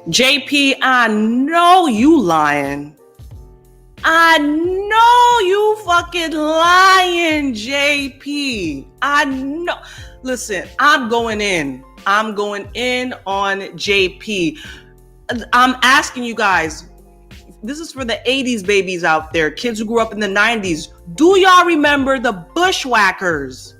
JP, I know you lying. I know you fucking lying, JP. I know. Listen, I'm going in. I'm going in on JP. I'm asking you guys, this is for the 80s babies out there, kids who grew up in the 90s. Do y'all remember the Bushwhackers?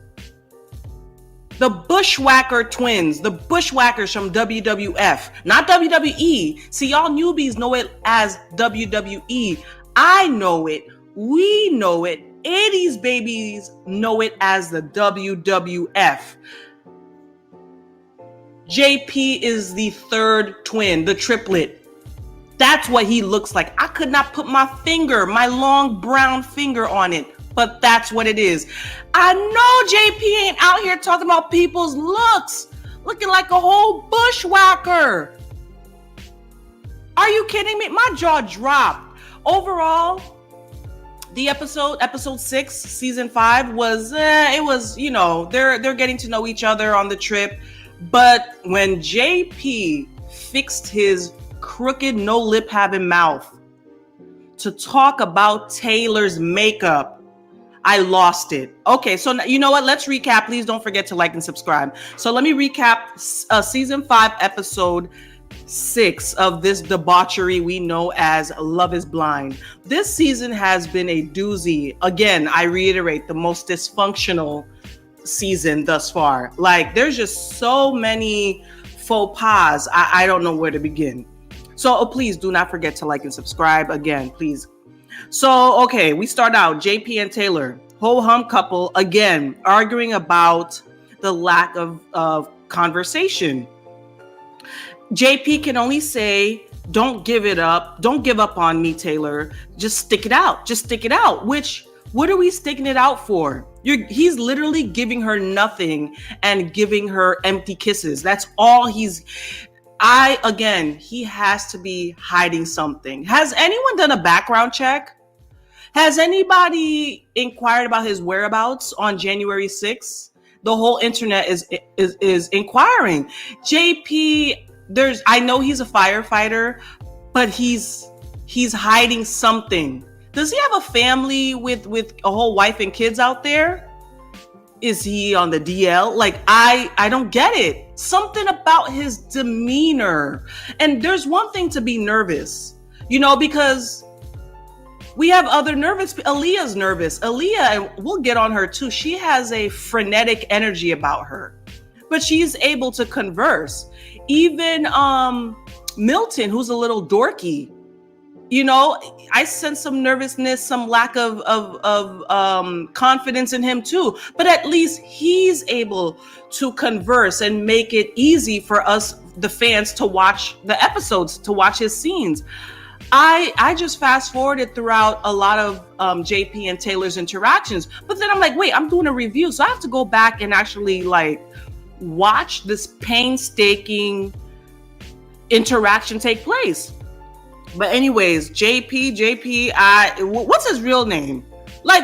The Bushwhacker twins, the Bushwhackers from WWF, not WWE. See, y'all newbies know it as WWE. I know it. We know it. 80s babies know it as the WWF. JP is the third twin, the triplet. That's what he looks like. I could not put my long brown finger on it, but that's what it is. I know JP ain't out here talking about people's looks, looking like a whole bushwhacker. Are you kidding me? My jaw dropped. Overall, the episode 6, season 5 was, it was, they're getting to know each other on the trip. But when JP fixed his crooked, no lip having mouth to talk about Taylor's makeup, I lost it. Okay, so you know what? Let's recap. Please don't forget to like and subscribe. So let me recap season 5, episode 6 of this debauchery we know as Love is Blind. This season has been a doozy. Again, I reiterate, the most dysfunctional season thus far. Like, there's just so many faux pas. I don't know where to begin. So please do not forget to like and subscribe again, please. So, okay, we start out JP and Taylor, ho-hum couple, again, arguing about the lack of conversation. JP can only say, don't give it up. Don't give up on me, Taylor. Just stick it out. Just stick it out. Which, what are we sticking it out for? He's literally giving her nothing and giving her empty kisses. That's all he has to be hiding something. Has anyone done a background check? Has anybody inquired about his whereabouts on January 6th? The whole internet is inquiring. JP, I know he's a firefighter, but he's hiding something. Does he have a family with a whole wife and kids out there? Is he on the DL? Like, I don't get it. Something about his demeanor. And there's one thing to be nervous, because we have other nervous. Aaliyah's nervous. Aaliyah, we'll get on her too. She has a frenetic energy about her, but she's able to converse. Even Milton, who's a little dorky, I sense some nervousness, some lack of confidence in him too. But at least he's able to converse and make it easy for us, the fans, to watch the episodes, to watch his scenes. I just fast forwarded throughout a lot of JP and Taylor's interactions, but then I'm like, wait, I'm doing a review, so I have to go back and actually watch this painstaking interaction take place. But anyways, JP, what's his real name?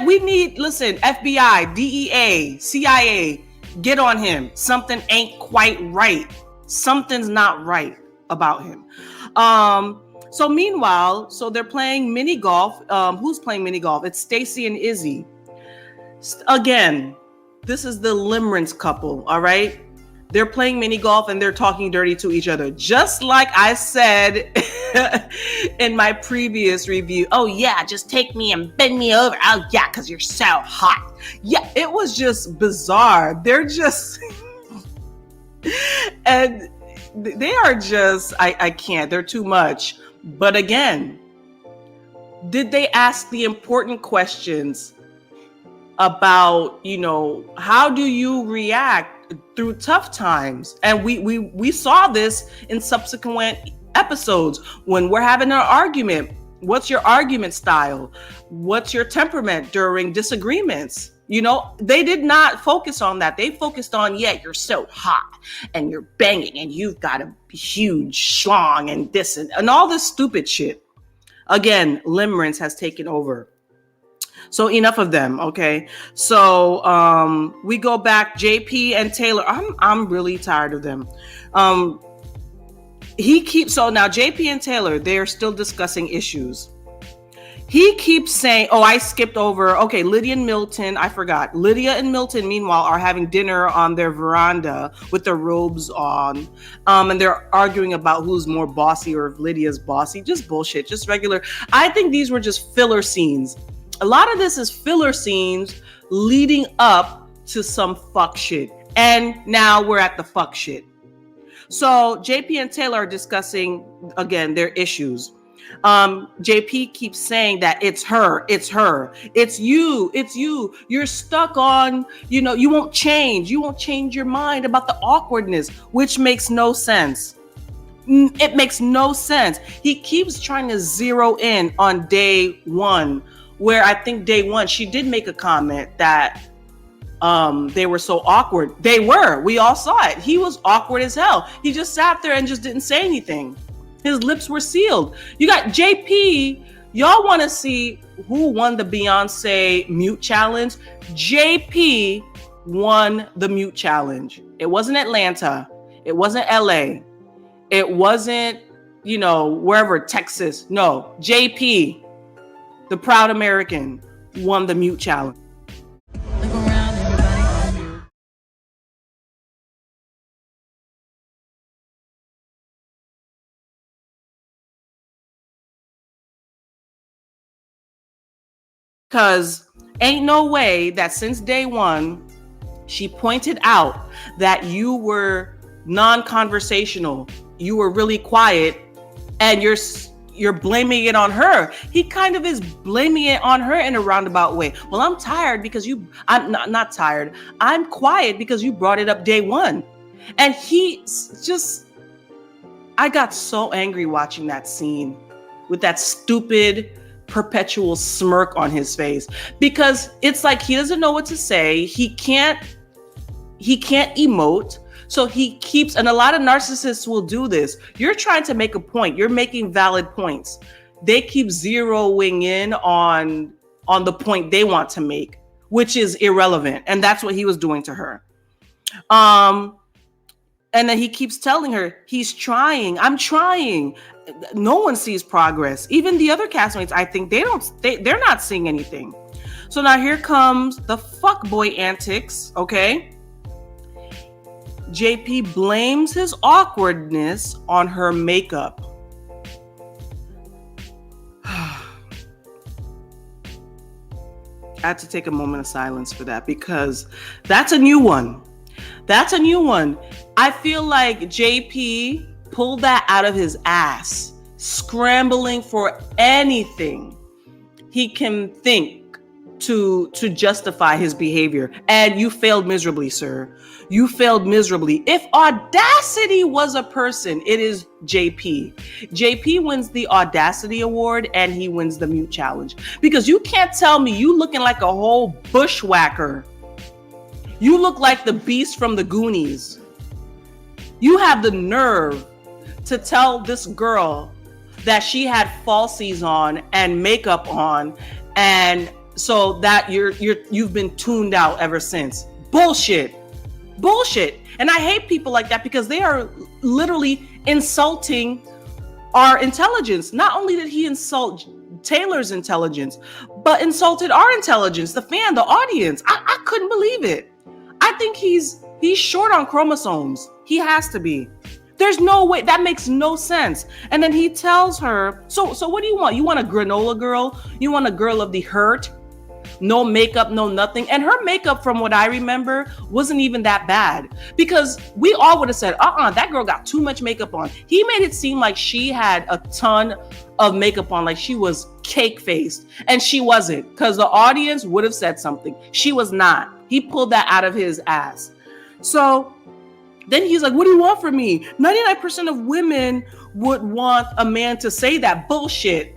We need, listen, FBI, DEA, CIA, get on him. Something ain't quite right. Something's not right about him. So meanwhile, they're playing mini golf. Who's playing mini golf? It's Stacy and Izzy. Again, this is the Limerence couple, all right? They're playing mini golf and they're talking dirty to each other. Just like I said in my previous review. Oh yeah, just take me and bend me over. Oh yeah, because you're so hot. Yeah, it was just bizarre. They're just... and they are just... I can't. They're too much. But again, did they ask the important questions about, how do you react through tough times? And we saw this in subsequent episodes when we're having an argument. What's your argument style? What's your temperament during disagreements? They did not focus on that. They focused on, you're so hot and you're banging and you've got a huge schlong and this and all this stupid shit. Again, Limerence has taken over. So enough of them, okay? So we go back, JP and Taylor. I'm really tired of them. So now JP and Taylor, they're still discussing issues. He keeps saying, oh, I skipped over. Okay, Lydia and Milton, I forgot. Lydia and Milton, meanwhile, are having dinner on their veranda with their robes on. And they're arguing about who's more bossy or if Lydia's bossy. Just bullshit, just regular. I think these were just filler scenes. A lot of this is filler scenes leading up to some fuck shit. And now we're at the fuck shit. So JP and Taylor are discussing, again, their issues. JP keeps saying that it's her, it's you, you're stuck on, you won't change your mind about the awkwardness, which makes no sense. It makes no sense. He keeps trying to zero in on day one, where I think day one she did make a comment that they were so awkward. We all saw it. He was awkward as hell. He just sat there and just didn't say anything. His lips were sealed. You got JP. Y'all want to see who won the Beyonce mute challenge? JP won the mute challenge. It wasn't Atlanta. It wasn't LA. It wasn't, wherever, Texas. No, JP, the proud American, won the mute challenge. Look around, everybody. Because ain't no way that since day one, she pointed out that you were non-conversational, you were really quiet, and you're blaming it on her. He kind of is blaming it on her in a roundabout way. Well, I'm tired because I'm not tired. I'm quiet because you brought it up day one. And I got so angry watching that scene with that stupid perpetual smirk on his face, because it's like he doesn't know what to say. He can't emote. So he keeps, and a lot of narcissists will do this. You're trying to make a point. You're making valid points. They keep zeroing in on the point they want to make, which is irrelevant. And that's what he was doing to her. And then he keeps telling her, he's trying. I'm trying. No one sees progress. Even the other castmates, I think they're not seeing anything. So now here comes the fuckboy antics, okay? JP blames his awkwardness on her makeup. I had to take a moment of silence for that, because that's a new one. I feel like JP pulled that out of his ass, scrambling for anything he can think to justify his behavior. And you failed miserably, sir. You failed miserably. If Audacity was a person, it is JP. JP wins the Audacity Award and he wins the mute challenge. Because you can't tell me you looking like a whole bushwhacker. You look like the beast from the Goonies. You have the nerve to tell this girl that she had falsies on and makeup on, and so that you've been tuned out ever since. Bullshit. And I hate people like that, because they are literally insulting our intelligence. Not only did he insult Taylor's intelligence, but insulted our intelligence, the fan, the audience. I couldn't believe it. I think he's short on chromosomes. He has to be. There's no way. That makes no sense. And then he tells her, so what do you want? You want a granola girl? You want a girl of the hurt? No makeup, no nothing. And her makeup, from what I remember, wasn't even that bad, because we all would have said, that girl got too much makeup on. He made it seem like she had a ton of makeup on, like she was cake faced, and she wasn't, because the audience would have said something. She was not. He pulled that out of his ass. So then he's like, what do you want from me? 99% of women would want a man to say that. Bullshit.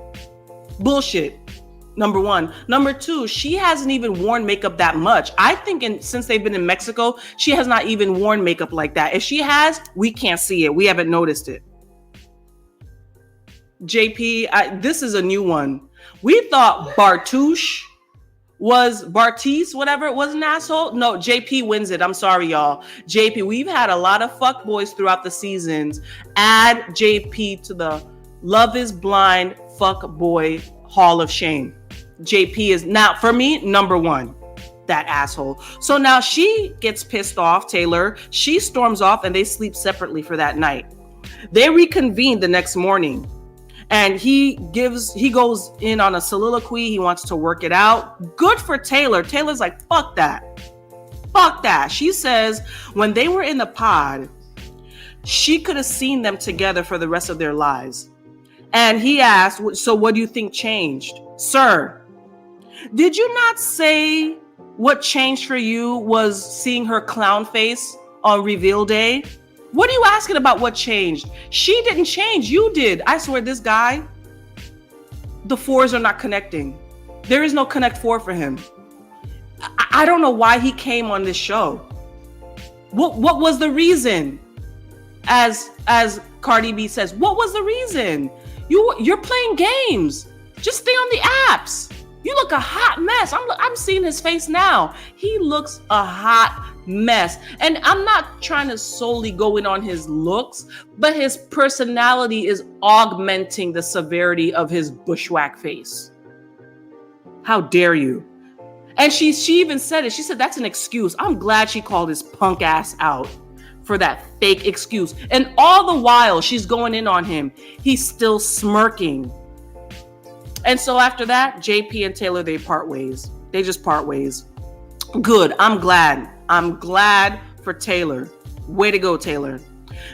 Number one. Number two, she hasn't even worn makeup that much. I think since they've been in Mexico, she has not even worn makeup like that. If she has, we can't see it. We haven't noticed it. JP, this is a new one. We thought Bartouche Was Bartiz, whatever, was an asshole? No, JP wins it. I'm sorry, y'all. JP, we've had a lot of fuck boys throughout the seasons. Add JP to the Love is Blind fuck boy hall of shame. JP is now, for me, number one. That asshole. So now she gets pissed off, Taylor. She storms off and they sleep separately for that night. They reconvene the next morning. And he goes in on a soliloquy. He wants to work it out. Good for Taylor. Taylor's like, fuck that. Fuck that. She says when they were in the pod, she could have seen them together for the rest of their lives. And he asked, so what do you think changed? Sir, did you not say what changed for you was seeing her clown face on reveal day? What are you asking about what changed? She didn't change. You did. I swear this guy, the fours are not connecting. There is no connect four for him. I don't know why he came on this show. What was the reason? As Cardi B says, what was the reason? You're playing games. Just stay on the apps. You look a hot mess. I'm seeing his face now. He looks a hot mess. And I'm not trying to solely go in on his looks, but his personality is augmenting the severity of his bushwhack face. How dare you? And she even said it. She said, that's an excuse. I'm glad she called his punk ass out for that fake excuse. And all the while she's going in on him, he's still smirking. And so after that, JP and Taylor, they part ways. They just part ways. Good. I'm glad. I'm glad for Taylor. Way to go, Taylor.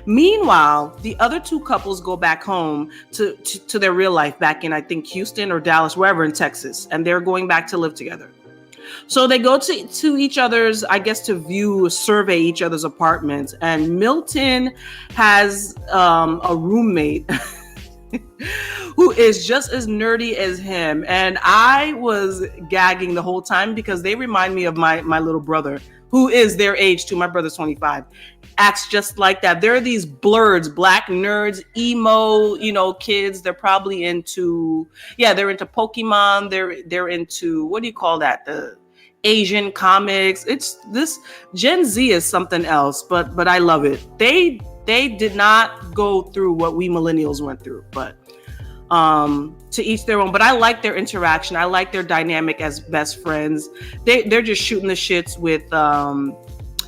Meanwhile, the other two couples go back home to their real life back in, I think, Houston or Dallas, wherever in Texas. And they're going back to live together. So they go to each other's, I guess, to survey each other's apartments. And Milton has a roommate who is just as nerdy as him. And I was gagging the whole time because they remind me of my little brother, who is their age too. My brother's 25. Acts just like that. There are these blurs, black nerds, emo, kids. They're probably into, they're into Pokemon. They're into, what do you call that? The Asian comics. It's this Gen Z is something else, but I love it. They did not go through what we millennials went through, but to each their own. But I like their interaction. I like their dynamic as best friends. They're just shooting the shits with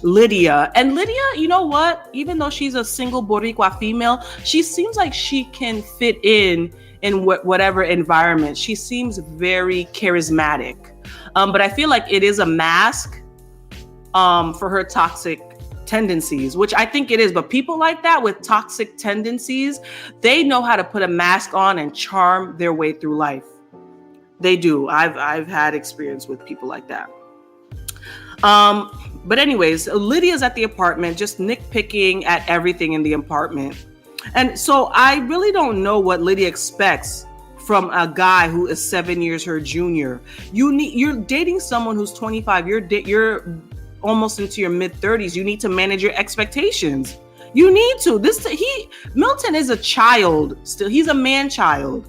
Lydia. And Lydia, you know what? Even though she's a single Boricua female, she seems like she can fit in whatever environment. She seems very charismatic. But I feel like it is a mask for her toxic tendencies, which I think it is. But people like that with toxic tendencies, they know how to put a mask on and charm their way through life. They do. I've had experience with people like that. But anyways, Lydia's at the apartment, just nitpicking at everything in the apartment. And so I really don't know what Lydia expects from a guy who is 7 years her junior. You're dating someone who's 25. You're almost into your mid 30s. You need to manage your expectations. You need to. Milton is a child still. He's a man child.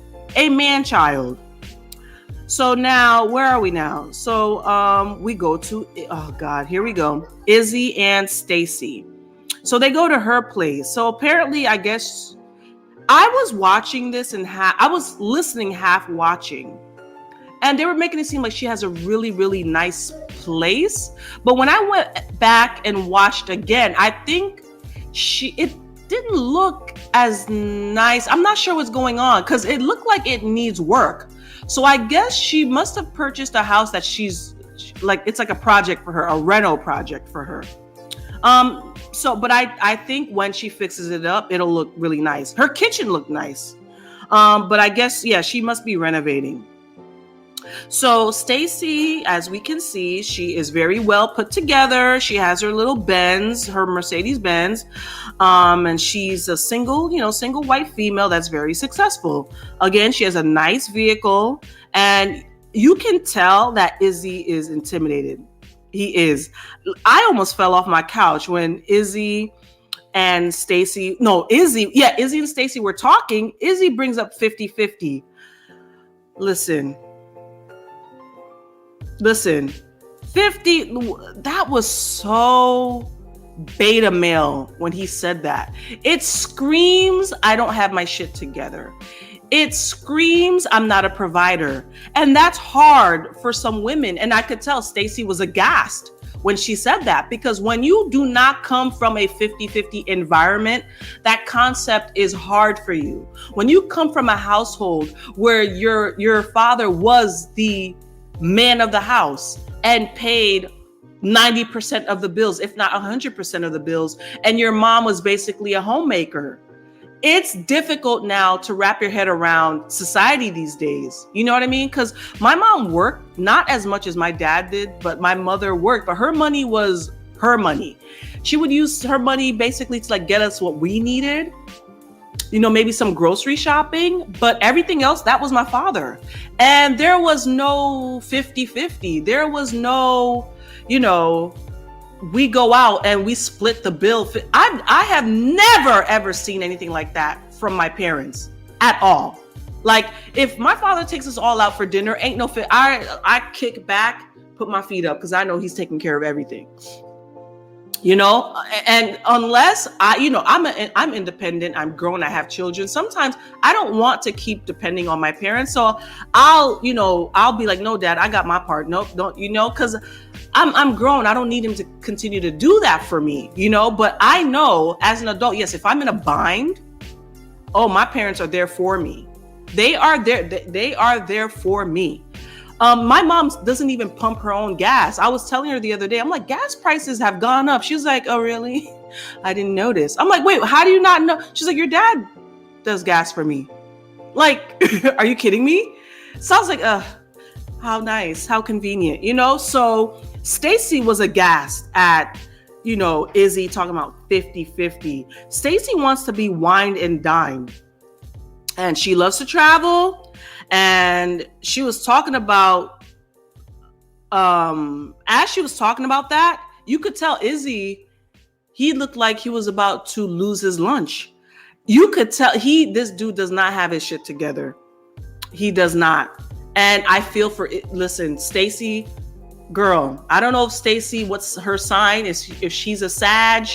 So now, where are we now? So we go to, oh God, here we go. Izzy and Stacy. So they go to her place. So apparently, I guess I was watching this and I was listening, half watching. And they were making it seem like she has a really, really nice place. But when I went back and watched again, I think it didn't look as nice. I'm not sure what's going on because it looked like it needs work. So I guess she must have purchased a house that it's like a project for her, a reno project for her. But I think when she fixes it up, it'll look really nice. Her kitchen looked nice. But I guess, she must be renovating. So Stacy, as we can see, she is very well put together. She has her little Benz, her Mercedes Benz. And she's a single white female that's very successful. Again, she has a nice vehicle, and you can tell that Izzy is intimidated. He is. I almost fell off my couch when Izzy and Stacy and Stacy were talking. Izzy brings up 50-50. Listen, Listen, 50, that was so beta male when he said that. It screams, I don't have my shit together. It screams, I'm not a provider. And that's hard for some women. And I could tell Stacy was aghast when she said that, because when you do not come from a 50-50 environment, that concept is hard for you. When you come from a household where your father was the man of the house and paid 90% of the bills, if not 100% of the bills, and your mom was basically a homemaker, it's difficult now to wrap your head around society these days. You know what I mean? Because my mom worked, not as much as my dad did, but my mother worked, but her money was her money. She would use her money basically to like get us what we needed, you know, maybe some grocery shopping, but everything else, that was my father. And there was no 50-50. There was no, you know, we go out and we split the bill. I have never ever seen anything like that from my parents at all. Like, if my father takes us all out for dinner, ain't no fit. I kick back, put my feet up, because I know he's taking care of everything. You know, and unless I'm independent, I'm grown, I have children. Sometimes I don't want to keep depending on my parents. So I'll be like, no, Dad, I got my part. Nope, don't, because I'm grown. I don't need him to continue to do that for me, but I know as an adult, yes, if I'm in a bind, oh, my parents are there for me. They are there for me. My mom doesn't even pump her own gas. I was telling her the other day, I'm like, gas prices have gone up. She was like, oh, really? I didn't notice. I'm like, wait, how do you not know? She's like, your dad does gas for me. Like, are you kidding me? So I was like, how nice, how convenient, So Stacy was aghast at, Izzy talking about 50-50. Stacy wants to be wined and dined. And she loves to travel. And she was talking about, as she was talking about that, you could tell Izzy, he looked like he was about to lose his lunch. You could tell this dude does not have his shit together. He does not. And I feel for it. Listen, Stacy, girl, I don't know if Stacy, what's her sign, if she's a Sag.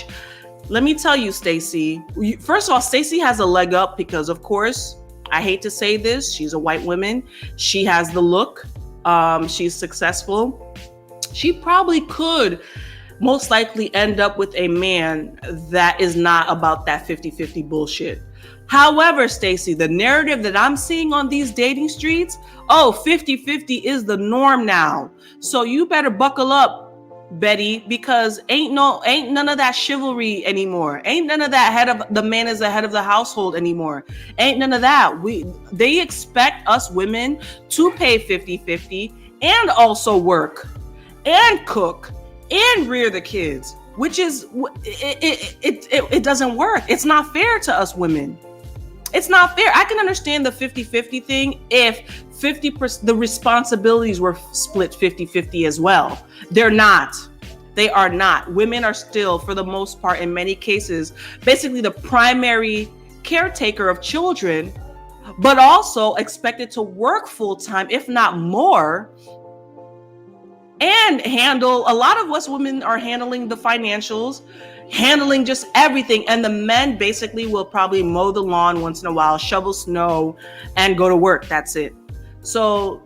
Let me tell you, Stacy, first of all, Stacy has a leg up because, of course, I hate to say this, she's a white woman. She has the look. She's successful. She probably could most likely end up with a man that is not about that 50-50 bullshit. However, Stacy, the narrative that I'm seeing on these dating streets, 50-50 is the norm now. So you better buckle up, Betty, because ain't none of that chivalry anymore. Ain't none of that the man is the head of the household anymore. Ain't none of that. They expect us women to pay 50-50 and also work and cook and rear the kids, which is it doesn't work. It's not fair to us women. It's not fair. I can understand the 50-50 thing if 50% the responsibilities were split 50-50 as well. They're not. They are not. Women are still, for the most part, in many cases, basically the primary caretaker of children, but also expected to work full time, if not more, and handle, a lot of us women are handling the financials, handling just everything. And the men basically will probably mow the lawn once in a while, shovel snow, and go to work. That's it. So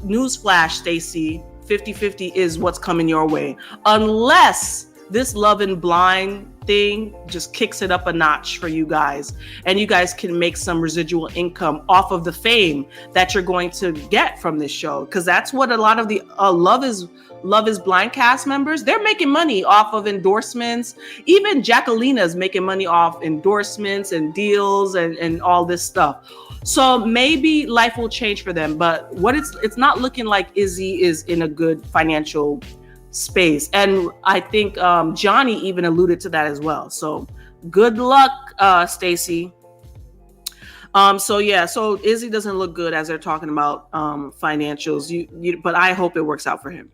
newsflash, Stacy, 50-50 is what's coming your way. Unless this love and blind thing just kicks it up a notch for you guys, and you guys can make some residual income off of the fame that you're going to get from this show. Because that's what a lot of the Love is Blind cast members, they're making money off of endorsements. Even Jacquelina's making money off endorsements and deals and all this stuff. So maybe life will change for them, but it's not looking like Izzy is in a good financial space. And I think Johnny even alluded to that as well. So good luck, Stacy. So Izzy doesn't look good as they're talking about financials. But I hope it works out for him.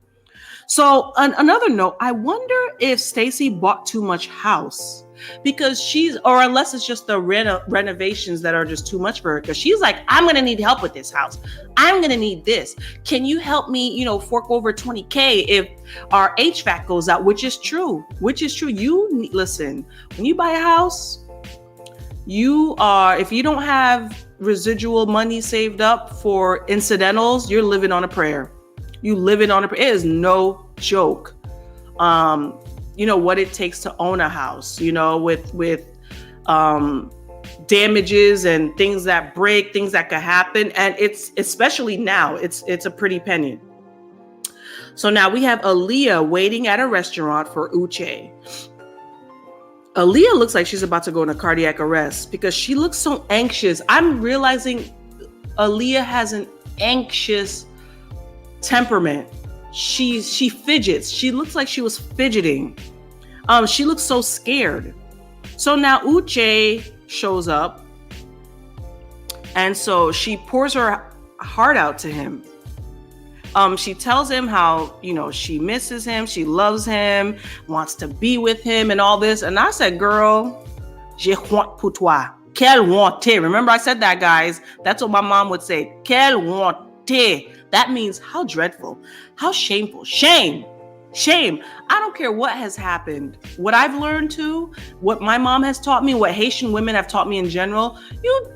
So on another note, I wonder if Stacy bought too much house because or unless it's just the renovations that are just too much for her. Because she's like, I'm going to need help with this house. I'm going to need this. Can you help me, fork over $20K if our HVAC goes out, which is true. Listen, when you buy a house, if you don't have residual money saved up for incidentals, you're living on a prayer. It is no joke. What it takes to own a house, with damages and things that break, things that could happen. And it's, especially now, it's a pretty penny. So now we have Aaliyah waiting at a restaurant for Uche. Aaliyah looks like she's about to go into cardiac arrest because she looks so anxious. I'm realizing Aaliyah has an anxious temperament. She fidgets. She looks like she was fidgeting. She looks so scared. So now Uche shows up, and so she pours her heart out to him. She tells him how, she misses him, she loves him, wants to be with him and all this. And I said, girl, je honte pour toi. Quelle honte. Remember I said that, guys. That's what my mom would say. Quelle honte. That means how dreadful, how shameful. Shame. I don't care what has happened. What I've learned too, what my mom has taught me, what Haitian women have taught me in general, you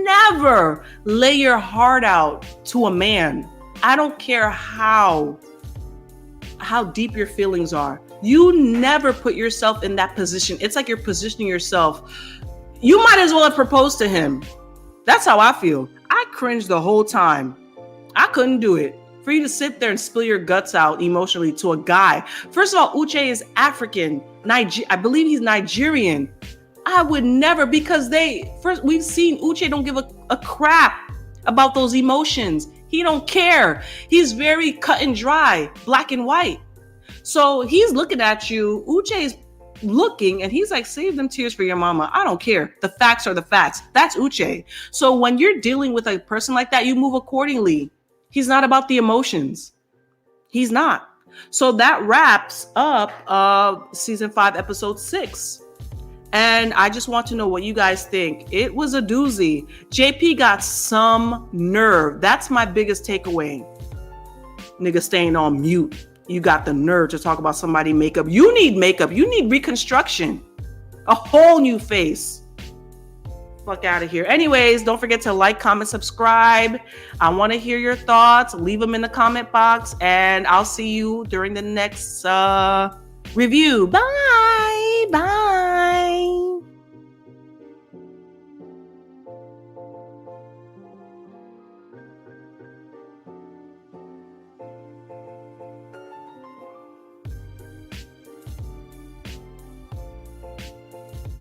never lay your heart out to a man. I don't care how deep your feelings are. You never put yourself in that position. It's like you're positioning yourself. You might as well have proposed to him. That's how I feel. I cringed the whole time. I couldn't do it. For you to sit there and spill your guts out emotionally to a guy. First of all, Uche is African. I believe he's Nigerian. I would never, because we've seen Uche don't give a crap about those emotions. He don't care. He's very cut and dry, black and white. So he's looking at you. Uche is looking and he's like, save them tears for your mama. I don't care. The facts are the facts. That's Uche. So when you're dealing with a person like that, you move accordingly. He's not about the emotions. He's not. So that wraps up season 5, episode 6. And I just want to know what you guys think. It was a doozy. JP got some nerve. That's my biggest takeaway. Nigga staying on mute. You got the nerve to talk about somebody makeup. You need makeup. You need reconstruction. A whole new face. Fuck out of here. Anyways, don't forget to like, comment, subscribe. I want to hear your thoughts. Leave them in the comment box. And I'll see you during the next review. Bye. Bye.